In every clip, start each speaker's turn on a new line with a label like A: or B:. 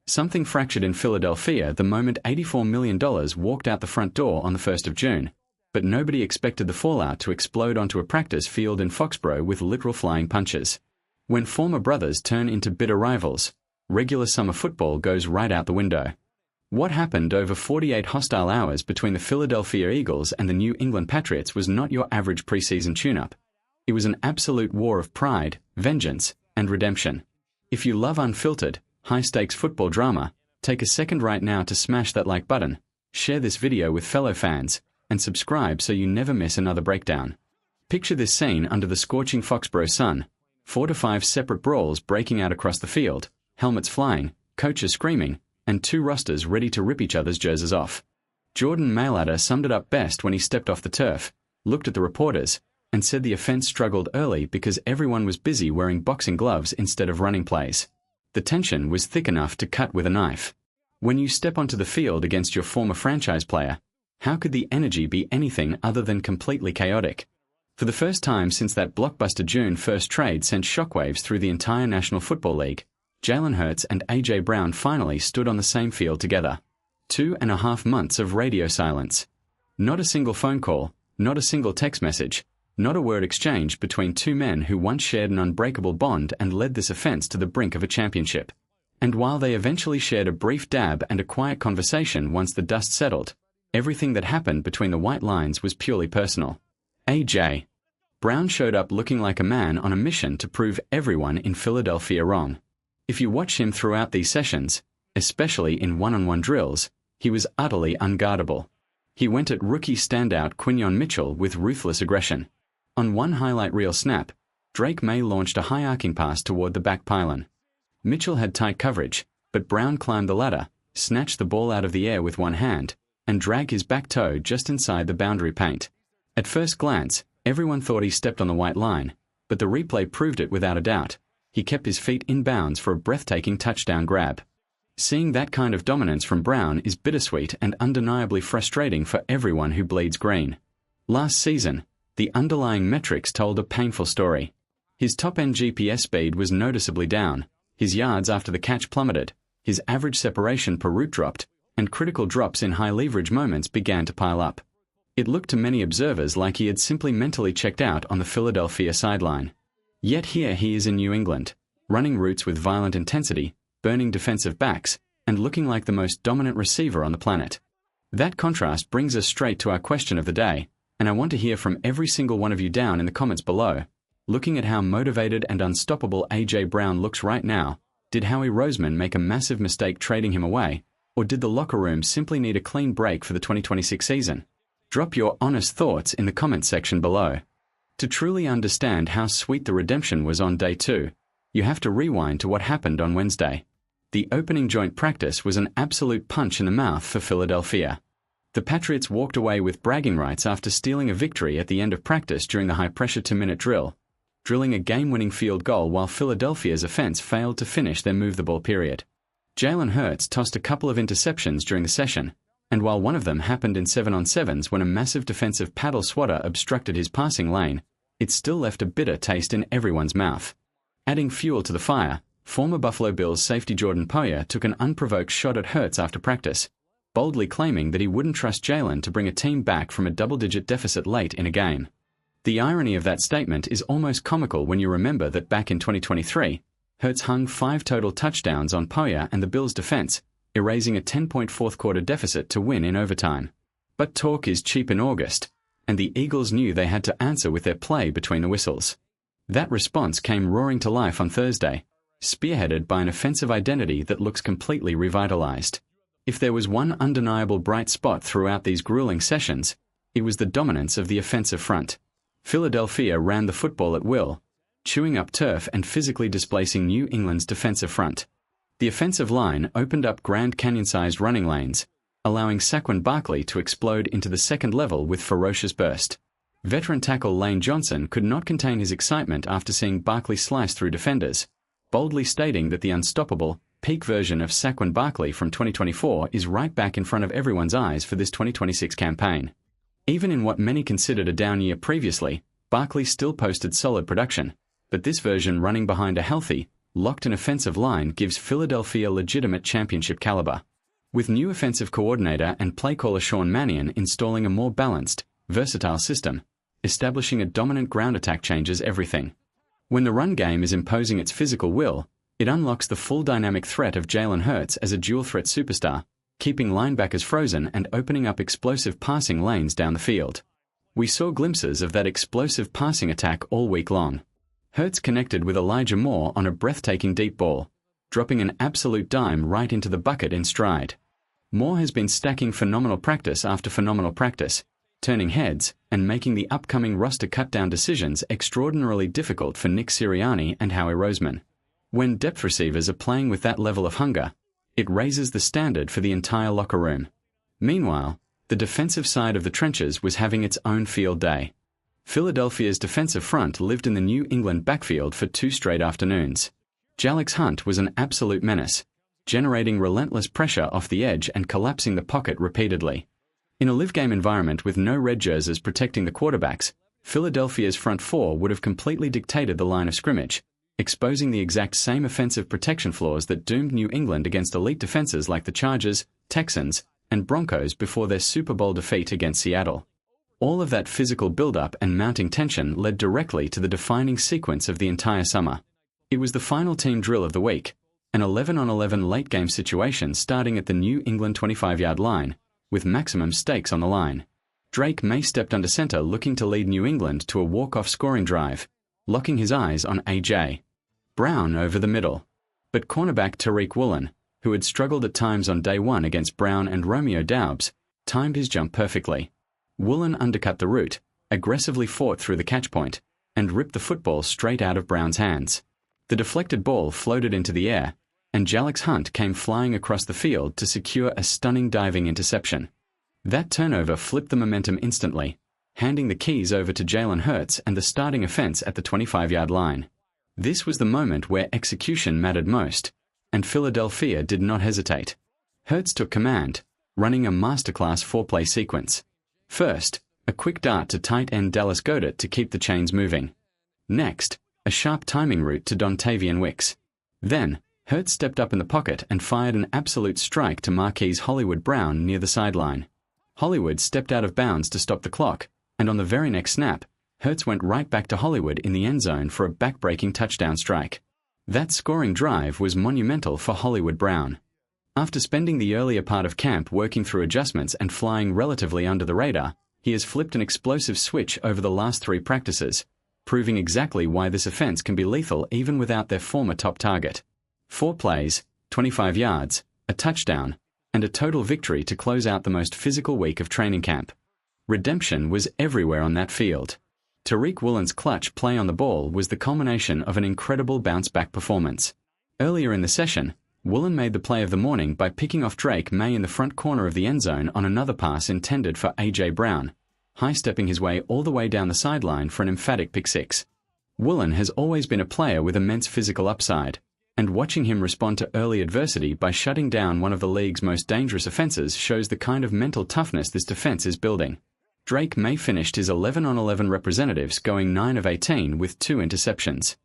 A: Something fractured in Philadelphia the moment $84 million walked out the front door on the 1st of June, but nobody expected the fallout to explode onto a practice field in Foxborough with literal flying punches. When former brothers turn into bitter rivals, regular summer football goes right out the window. What happened over 48 hostile hours between the Philadelphia Eagles and the New England Patriots was not your average preseason tune-up. It was an absolute war of pride, vengeance, and redemption. If you love unfiltered, high-stakes football drama, take a second right now to smash that like button, share this video with fellow fans, and subscribe so you never miss another breakdown. Picture this scene under the scorching Foxborough sun, 4 to 5 separate brawls breaking out across the field, helmets flying, coaches screaming, and 2 rosters ready to rip each other's jerseys off. Jordan Poyer summed it up best when he stepped off the turf, looked at the reporters, and said the offense struggled early because everyone was busy wearing boxing gloves instead of running plays. The tension was thick enough to cut with a knife. When you step onto the field against your former franchise player, how could the energy be anything other than completely chaotic? For the first time since that blockbuster June 1st trade sent shockwaves through the entire National Football League, Jalen Hurts and A.J. finally stood on the same field together. 2.5 months of radio silence. Not a single phone call, not a single text message, not a word exchanged between 2 men who once shared an unbreakable bond and led this offense to the brink of a championship. And while they eventually shared a brief dab and a quiet conversation once the dust settled, everything that happened between the white lines was purely personal. A.J. Brown showed up looking like a man on a mission to prove everyone in Philadelphia wrong. If you watch him throughout these sessions, especially in one-on-one drills, he was utterly unguardable. He went at rookie standout Quinyon Mitchell with ruthless aggression. On one highlight reel snap, Maye launched a high-arcing pass toward the back pylon. Mitchell had tight coverage, but Brown climbed the ladder, snatched the ball out of the air with one hand, and dragged his back toe just inside the boundary paint. At first glance, everyone thought he stepped on the white line, but the replay proved it without a doubt. He kept his feet in bounds for a breathtaking touchdown grab. Seeing that kind of dominance from Brown is bittersweet and undeniably frustrating for everyone who bleeds green. Last season, the underlying metrics told a painful story. His top-end GPS speed was noticeably down, his yards after the catch plummeted, his average separation per route dropped, and critical drops in high-leverage moments began to pile up. It looked to many observers like he had simply mentally checked out on the Philadelphia sideline. Yet here he is in New England, running routes with violent intensity, burning defensive backs, and looking like the most dominant receiver on the planet. That contrast brings us straight to our question of the day, and I want to hear from every single one of you down in the comments below. Looking at how motivated and unstoppable A.J. Brown looks right now, did Howie Roseman make a massive mistake trading him away, or did the locker room simply need a clean break for the 2026 season? Drop your honest thoughts in the comments section below. To truly understand how sweet the redemption was on day 2, you have to rewind to what happened on Wednesday. The opening joint practice was an absolute punch in the mouth for Philadelphia. The Patriots walked away with bragging rights after stealing a victory at the end of practice during the high-pressure 2-minute drill, drilling a game-winning field goal while Philadelphia's offense failed to finish their move-the-ball period. Jalen Hurts tossed a couple of interceptions during the session, and while one of them happened in 7-on-7s when a massive defensive paddle swatter obstructed his passing lane, it still left a bitter taste in everyone's mouth. Adding fuel to the fire, former Buffalo Bills safety Jordan Poyer took an unprovoked shot at Hurts after practice, boldly claiming that he wouldn't trust Jalen to bring a team back from a double-digit deficit late in a game. The irony of that statement is almost comical when you remember that back in 2023, Hurts hung 5 total touchdowns on Poyer and the Bills' defense, erasing a 10-point fourth-quarter deficit to win in overtime. But talk is cheap in August, and the Eagles knew they had to answer with their play between the whistles. That response came roaring to life on Thursday, spearheaded by an offensive identity that looks completely revitalized. If there was one undeniable bright spot throughout these grueling sessions, it was the dominance of the offensive front. Philadelphia ran the football at will, chewing up turf and physically displacing New England's defensive front. The offensive line opened up Grand Canyon-sized running lanes, allowing Saquon Barkley to explode into the second level with ferocious burst. Veteran tackle Lane Johnson could not contain his excitement after seeing Barkley slice through defenders, boldly stating that the unstoppable, peak version of Saquon Barkley from 2024 is right back in front of everyone's eyes for this 2026 campaign. Even in what many considered a down year previously, Barkley still posted solid production, but this version running behind a healthy, locked-in offensive line gives Philadelphia legitimate championship caliber. With new offensive coordinator and play caller Sean Mannion installing a more balanced, versatile system, establishing a dominant ground attack changes everything. When the run game is imposing its physical will, it unlocks the full dynamic threat of Jalen Hurts as a dual-threat superstar, keeping linebackers frozen and opening up explosive passing lanes down the field. We saw glimpses of that explosive passing attack all week long. Hurts connected with Elijah Moore on a breathtaking deep ball, dropping an absolute dime right into the bucket in stride. Moore has been stacking phenomenal practice after phenomenal practice, turning heads and making the upcoming roster cut-down decisions extraordinarily difficult for Nick Sirianni and Howie Roseman. When depth receivers are playing with that level of hunger, it raises the standard for the entire locker room. Meanwhile, the defensive side of the trenches was having its own field day. Philadelphia's defensive front lived in the New England backfield for 2 straight afternoons. Jalyx Hunt was an absolute menace, generating relentless pressure off the edge and collapsing the pocket repeatedly. In a live-game environment with no red jerseys protecting the quarterbacks, Philadelphia's front four would have completely dictated the line of scrimmage, exposing the exact same offensive protection flaws that doomed New England against elite defenses like the Chargers, Texans, and Broncos before their Super Bowl defeat against Seattle. All of that physical build-up and mounting tension led directly to the defining sequence of the entire summer. It was the final team drill of the week, an 11-on-11 late-game situation starting at the New England 25-yard line, with maximum stakes on the line. Maye stepped under center looking to lead New England to a walk-off scoring drive, locking his eyes on A.J. Brown over the middle. But cornerback Tariq Woolen, who had struggled at times on day one against Brown and Romeo Doubs, timed his jump perfectly. Woolen undercut the route, aggressively fought through the catch point, and ripped the football straight out of Brown's hands. The deflected ball floated into the air, and Jalyx Hunt came flying across the field to secure a stunning diving interception. That turnover flipped the momentum instantly, handing the keys over to Jalen Hurts and the starting offense at the 25-yard line. This was the moment where execution mattered most, and Philadelphia did not hesitate. Hurts took command, running a masterclass 4-play sequence. First, a quick dart to tight end Dallas Goedert to keep the chains moving. Next, a sharp timing route to Dontavian Wicks. Then, Hurts stepped up in the pocket and fired an absolute strike to Marquise Hollywood Brown near the sideline. Hollywood stepped out of bounds to stop the clock, and on the very next snap, Hurts went right back to Hollywood in the end zone for a back-breaking touchdown strike. That scoring drive was monumental for Hollywood Brown. After spending the earlier part of camp working through adjustments and flying relatively under the radar, he has flipped an explosive switch over the last 3 practices, proving exactly why this offense can be lethal even without their former top target. 4 plays, 25 yards, a touchdown, and a total victory to close out the most physical week of training camp. Redemption was everywhere on that field. Tariq Woolen's clutch play on the ball was the culmination of an incredible bounce-back performance. Earlier in the session, Woolen made the play of the morning by picking off Maye in the front corner of the end zone on another pass intended for A.J. Brown, high-stepping his way all the way down the sideline for an emphatic pick-six. Woolen has always been a player with immense physical upside, and watching him respond to early adversity by shutting down one of the league's most dangerous offenses shows the kind of mental toughness this defense is building. Maye finished his 11-on-11 representatives going 9 of 18 with 2 interceptions.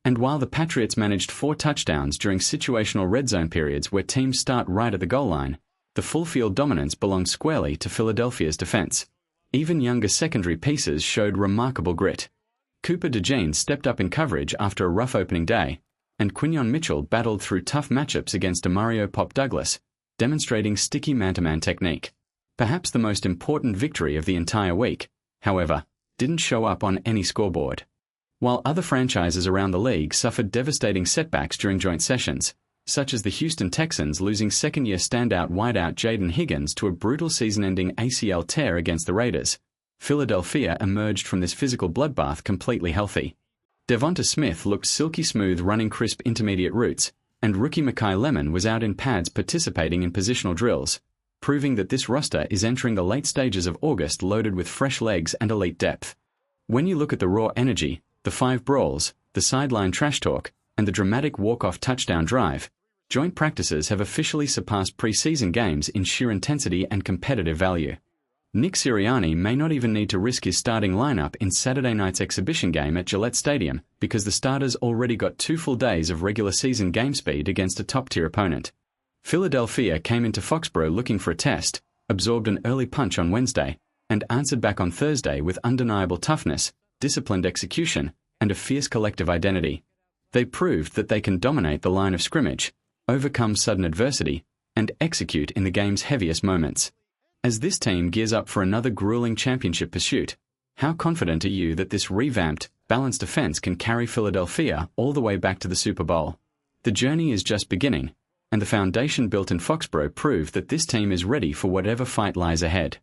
A: And while the Patriots managed 4 touchdowns during situational red zone periods where teams start right at the goal line, the full field dominance belonged squarely to Philadelphia's defense. Even younger secondary pieces showed remarkable grit. Cooper DeJean stepped up in coverage after a rough opening day, and Quinyon Mitchell battled through tough matchups against Demario Pop Douglas, demonstrating sticky man-to-man technique. Perhaps the most important victory of the entire week, however, didn't show up on any scoreboard. While other franchises around the league suffered devastating setbacks during joint sessions, such as the Houston Texans losing second-year standout wideout Jaden Higgins to a brutal season-ending ACL tear against the Raiders, Philadelphia emerged from this physical bloodbath completely healthy. Devonta Smith looked silky smooth running crisp intermediate routes, and rookie Makai Lemon was out in pads participating in positional drills, proving that this roster is entering the late stages of August loaded with fresh legs and elite depth. When you look at the raw energy, the 5 brawls, the sideline trash talk, and the dramatic walk-off touchdown drive, joint practices have officially surpassed preseason games in sheer intensity and competitive value. Nick Sirianni may not even need to risk his starting lineup in Saturday night's exhibition game at Gillette Stadium because the starters already got 2 full days of regular season game speed against a top-tier opponent. Philadelphia came into Foxborough looking for a test, absorbed an early punch on Wednesday, and answered back on Thursday with undeniable toughness, disciplined execution, and a fierce collective identity. They proved that they can dominate the line of scrimmage, overcome sudden adversity, and execute in the game's heaviest moments. As this team gears up for another grueling championship pursuit, how confident are you that this revamped, balanced offense can carry Philadelphia all the way back to the Super Bowl? The journey is just beginning, and the foundation built in Foxborough proved that this team is ready for whatever fight lies ahead.